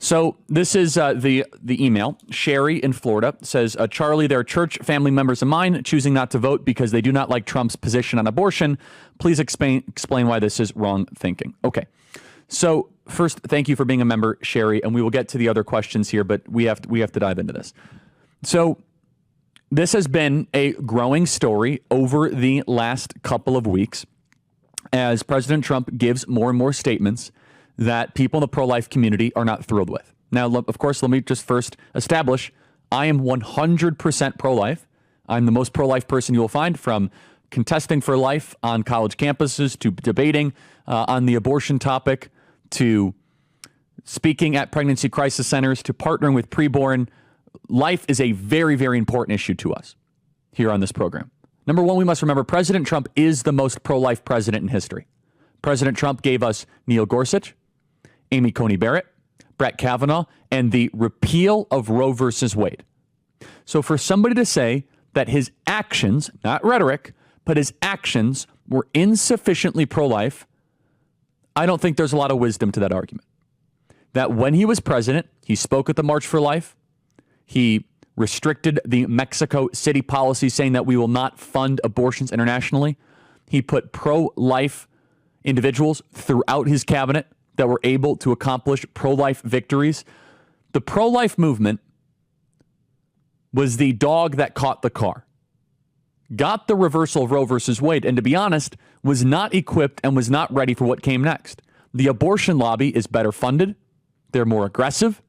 So this is the email. Sherry in Florida says, Charlie, there are church family members of mine choosing not to vote because they do not like Trump's position on abortion. Please explain why this is wrong thinking. Okay. So first, thank you for being a member, Sherry, and we will get to the other questions here, but we have to dive into this. So this has been a growing story over the last couple of weeks as President Trump gives more and more statements that people in the pro-life community are not thrilled with. Now, of course, let me just first establish I am 100% pro-life. I'm the most pro-life person you will find, from contesting for life on college campuses to debating on the abortion topic to speaking at pregnancy crisis centers to partnering with preborn. Life is a very, very important issue to us here on this program. Number one, we must remember President Trump is the most pro-life president in history. President Trump gave us Neil Gorsuch, Amy Coney Barrett, Brett Kavanaugh, and the repeal of Roe versus Wade. So for somebody to say that his actions, not rhetoric, but his actions were insufficiently pro-life, I don't think there's a lot of wisdom to that argument. That when he was president, he spoke at the March for Life. He restricted the Mexico City policy, saying that we will not fund abortions internationally. He put pro-life individuals throughout his cabinet that were able to accomplish pro-life victories. The pro-life movement was the dog that caught the car, got the reversal of Roe versus Wade, and to be honest, was not equipped and was not ready for what came next. The abortion lobby is better funded. They're more aggressive.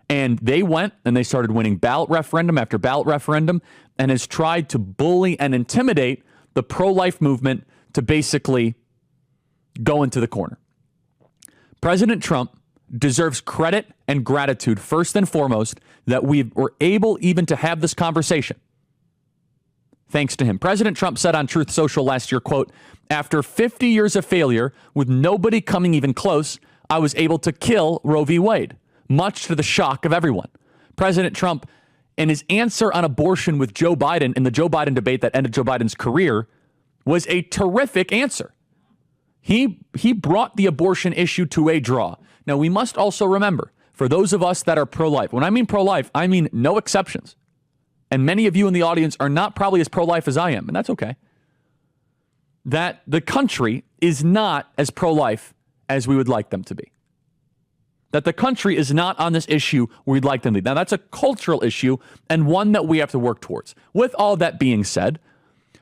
And they went and they started winning ballot referendum after ballot referendum and has tried to bully and intimidate the pro-life movement to basically go into the corner. President Trump deserves credit and gratitude, first and foremost, that we were able even to have this conversation. Thanks to him. President Trump said on Truth Social last year, quote, after 50 years of failure with nobody coming even close, I was able to kill Roe v. Wade, much to the shock of everyone. President Trump, in his answer on abortion with Joe Biden in the Joe Biden debate that ended Joe Biden's career, was a terrific answer. He brought the abortion issue to a draw. Now, we must also remember, for those of us that are pro-life, when I mean pro-life, I mean no exceptions. And many of you in the audience are not probably as pro-life as I am, and that's okay. That the country is not as pro-life as we would like them to be. That the country is not on this issue where we'd like them to be. Now, that's a cultural issue and one that we have to work towards. With all that being said,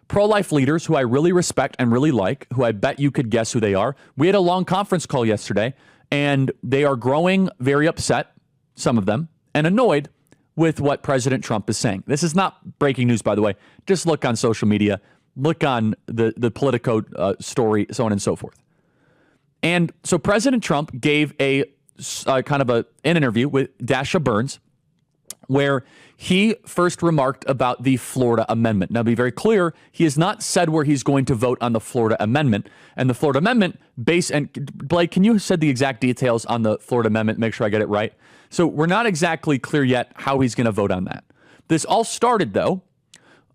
pro-life leaders who I really respect and really like, who I bet you could guess who they are. We had a long conference call yesterday, and they are growing very upset, some of them, and annoyed with what President Trump is saying. This is not breaking news, by the way. Just look on social media, look on the Politico story, so on and so forth. And so President Trump gave a kind of an interview with Dasha Burns, where he first remarked about the Florida amendment. Now, to be very clear, he has not said where he's going to vote on the Florida amendment. And the Florida amendment, and Blake, can you set the exact details on the Florida amendment? Make sure I get it right. So we're not exactly clear yet how he's going to vote on that. This all started, though,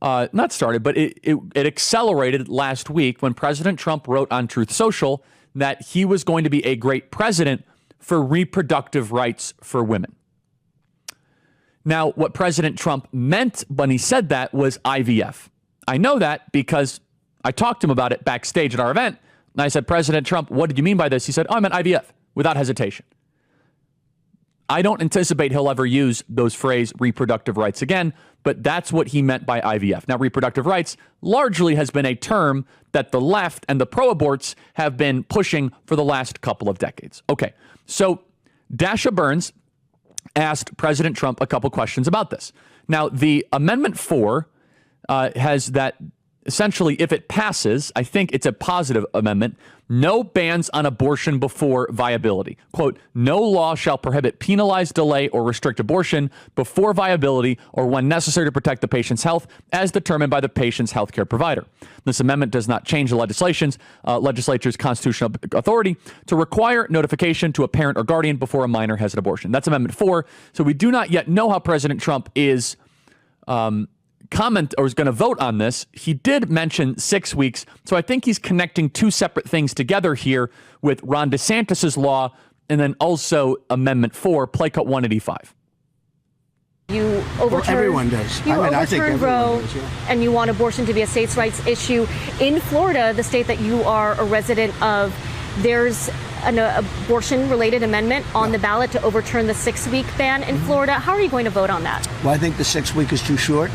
not started, but it accelerated last week when President Trump wrote on Truth Social that he was going to be a great president for reproductive rights for women. Now, what President Trump meant when he said that was IVF. I know that because I talked to him about it backstage at our event. And I said, President Trump, what did you mean by this? He said, I meant IVF, without hesitation. I don't anticipate he'll ever use those phrase reproductive rights again, but that's what he meant by IVF. Now, reproductive rights largely has been a term that the left and the pro-aborts have been pushing for the last couple of decades. Okay, so Dasha Burns asked President Trump a couple questions about this. Now, the Amendment 4 has that essentially, if it passes, I think it's a positive amendment, no bans on abortion before viability. Quote, no law shall prohibit, penalize, delay, or restrict abortion before viability or when necessary to protect the patient's health as determined by the patient's healthcare provider. This amendment does not change the legislature's constitutional authority to require notification to a parent or guardian before a minor has an abortion. That's Amendment 4. So we do not yet know how President Trump is is going to vote on this. He did mention 6 weeks, so I think he's connecting two separate things together here with Ron DeSantis's law And then also Amendment 4, play cut 185. You overturn, everyone does. I think everyone Roe, does, yeah. And you want abortion to be a states' rights issue. In Florida, the state that you are a resident of, there's an abortion-related amendment on the ballot to overturn the 6-week ban in Florida. How are you going to vote on that? Well, I think the 6-week is too short.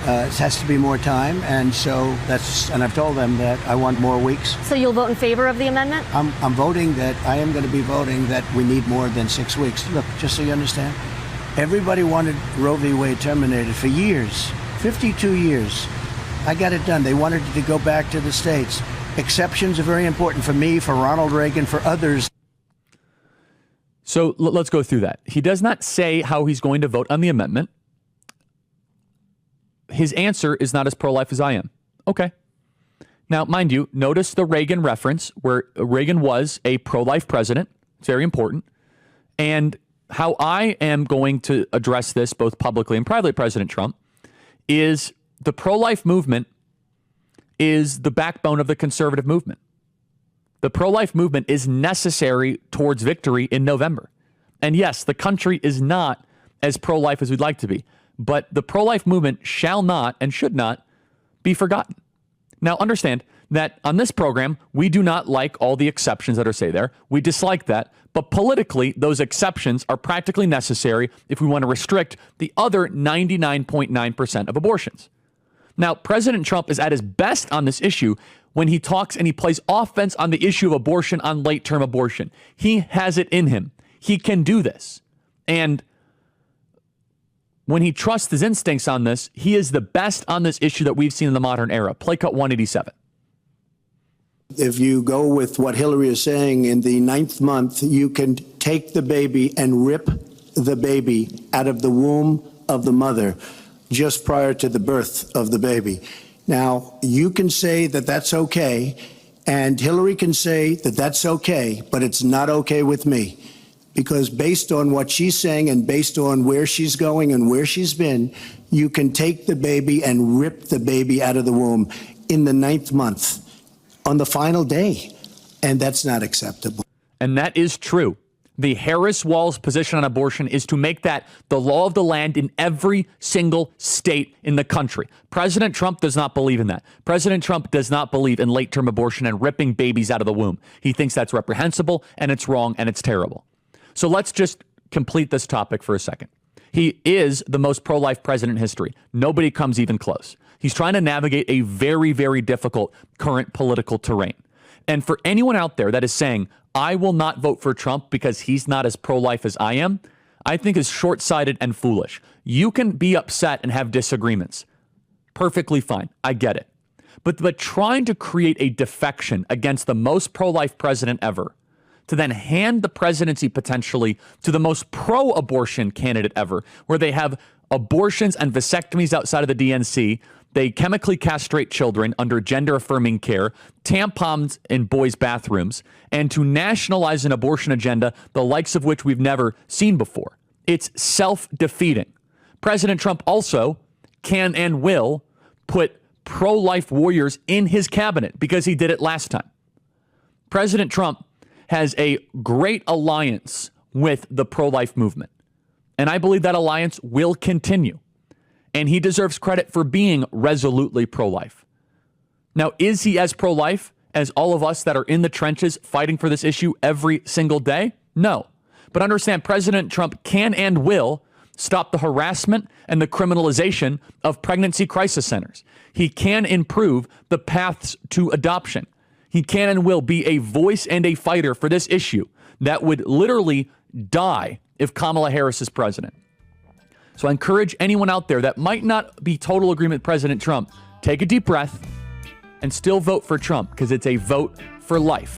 It has to be more time, and and I've told them that I want more weeks. So you'll vote in favor of the amendment? I am going to be voting that we need more than 6 weeks. Look, just so you understand, everybody wanted Roe v. Wade terminated for years, 52 years. I got it done. They wanted it to go back to the states. Exceptions are very important for me, for Ronald Reagan, for others. So let's go through that. He does not say how he's going to vote on the amendment. His answer is not as pro-life as I am. Okay. Now, mind you, notice the Reagan reference where Reagan was a pro-life president. It's very important. And how I am going to address this both publicly and privately, President Trump, is the pro-life movement is the backbone of the conservative movement. The pro-life movement is necessary towards victory in November. And yes, the country is not as pro-life as we'd like to be, but the pro-life movement shall not and should not be forgotten. Now, understand that on this program, we do not like all the exceptions that are say there. We dislike that. But politically, those exceptions are practically necessary if we want to restrict the other 99.9% of abortions. Now, President Trump is at his best on this issue when he talks and he plays offense on the issue of abortion, on late-term abortion. He has it in him. He can do this. And when he trusts his instincts on this, he is the best on this issue that we've seen in the modern era. Play cut 187. If you go with what Hillary is saying, in the 9th month, you can take the baby and rip the baby out of the womb of the mother just prior to the birth of the baby. Now, you can say that that's okay, and Hillary can say that that's okay, but it's not okay with me. Because based on what she's saying and based on where she's going and where she's been, you can take the baby and rip the baby out of the womb in the 9th month on the final day. And that's not acceptable. And that is true. The Harris-Walz position on abortion is to make that the law of the land in every single state in the country. President Trump does not believe in that. President Trump does not believe in late-term abortion and ripping babies out of the womb. He thinks that's reprehensible and it's wrong and it's terrible. So let's just complete this topic for a second. He is the most pro-life president in history. Nobody comes even close. He's trying to navigate a very, very difficult current political terrain. And for anyone out there that is saying, I will not vote for Trump because he's not as pro-life as I am, I think is short-sighted and foolish. You can be upset and have disagreements. Perfectly fine. I get it. But trying to create a defection against the most pro-life president ever, to then hand the presidency potentially to the most pro-abortion candidate ever, where they have abortions and vasectomies outside of the DNC, they chemically castrate children under gender-affirming care, tampons in boys' bathrooms, and to nationalize an abortion agenda, the likes of which we've never seen before. It's self-defeating. President Trump also can and will put pro-life warriors in his cabinet because he did it last time. President Trump has a great alliance with the pro-life movement, and I believe that alliance will continue. And he deserves credit for being resolutely pro-life. Now, is he as pro-life as all of us that are in the trenches fighting for this issue every single day? No. But understand, President Trump can and will stop the harassment and the criminalization of pregnancy crisis centers. He can improve the paths to adoption. He can and will be a voice and a fighter for this issue that would literally die if Kamala Harris is president. So I encourage anyone out there that might not be total agreement with President Trump, take a deep breath and still vote for Trump, because it's a vote for life.